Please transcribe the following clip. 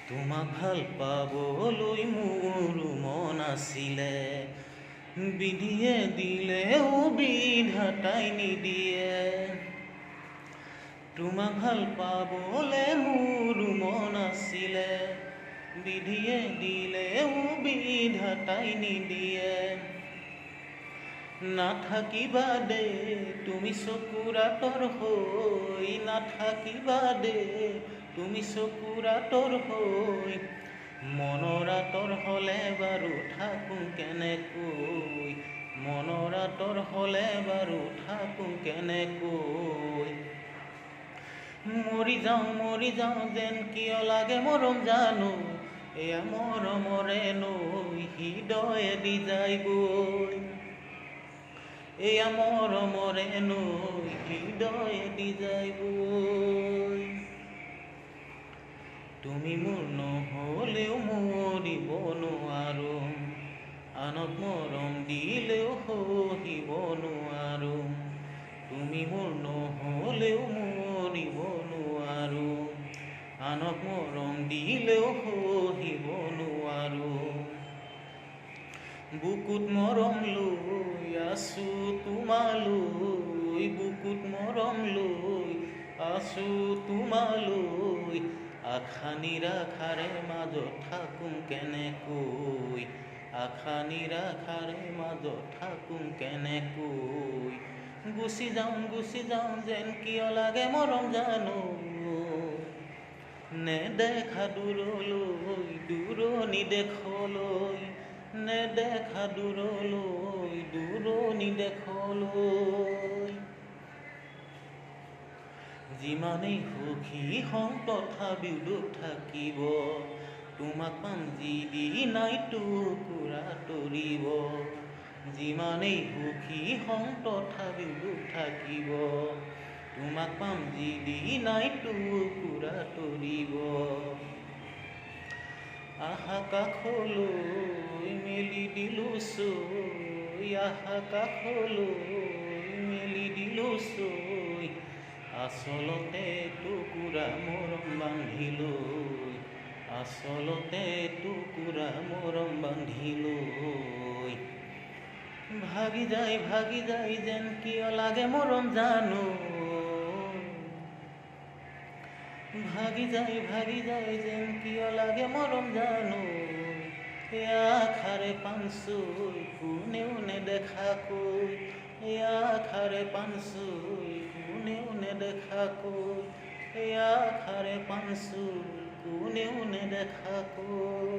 তোমাক ভাল পাবলৈ মোৰ মন আছিলে, বিধিয়ে দিলেও বিধাতাই নিদিয়ে। তোমাক ভাল পাবলে মোৰ মন আছিলে, বিধিয়ে দিলেও বিধাতাই নিদিয়ে। নাথাকিবা দে তুমি চকুৰ আঁতৰ হৈ, নাথাকিবা দে তুমি চকুৰ আঁতৰ হৈ। মনৰ আঁতৰ হ'লে বাৰু থাকোঁ কেনেকৈ, মনৰ আঁতৰ হ'লে বাৰু থাকোঁ কেনেকৈ। মৰি যাওঁ যেন কিয় লাগে মৰম জানো, এয়া মৰমৰে নৈ হৃদয়েদি যায় বৈ। এয়া মৰমৰে নৈ হৃদয়েদি যায় বৈ। তুমি মোৰ নহ'লেও মৰিব নোৱাৰো, আনক মৰম দিলেও সহিব নোৱাৰো। তুমি মোৰ নহ'লেও মৰিব নোৱাৰো, আনক মৰম দিলেও সহিব নোৱাৰো। বুকুত মৰম লৈ আছো তোমালৈ, বুকুত মৰম লৈ আছো তোমালৈ। আশা নিৰাশাৰে মাজত থাকোঁ কেনেকৈ, আশা নিৰাশাৰে মাজত থাকোঁ কেনেকৈ। গুচি যাওঁ যেন কিয় লাগে মৰম জানো, নেদেখা দূৰলৈ দূৰণি দেশলৈ, নেদেখা দূৰলৈ দূৰণি দেশলৈ। যিমানেই সুখী হওঁ তথাপিও দুখ থাকিব, তোমাক পাম যিদিনাই টুকুৰা তৰিব। যিমানেই সুখী হওঁ তথাপিও দুখ থাকিব, তোমাক পাম যিদিনাই টুকুৰা তৰিব। আশা কাষলৈ মেলি দিলোঁ চৈ, আশা কাষলৈ মেলি দিলোঁ চৈ। আচলতে টুকুৰা মৰম বান্ধিলৈ, আচলতে টুকুৰা মৰম বান্ধিলৈ। ভাগি যায় যেন কিয় লাগে মৰম জানো, ভাগি যায় যেন কিয় লাগে মৰম জানো। এয়া আশাৰে পানচৈ কোনেও নেদেখাকৈ, এয়া আশাৰে পানচৈ কোনেও নেদেখাকৈ, এয়া আশাৰে পানচৈ কোনেও নেদেখাকৈ।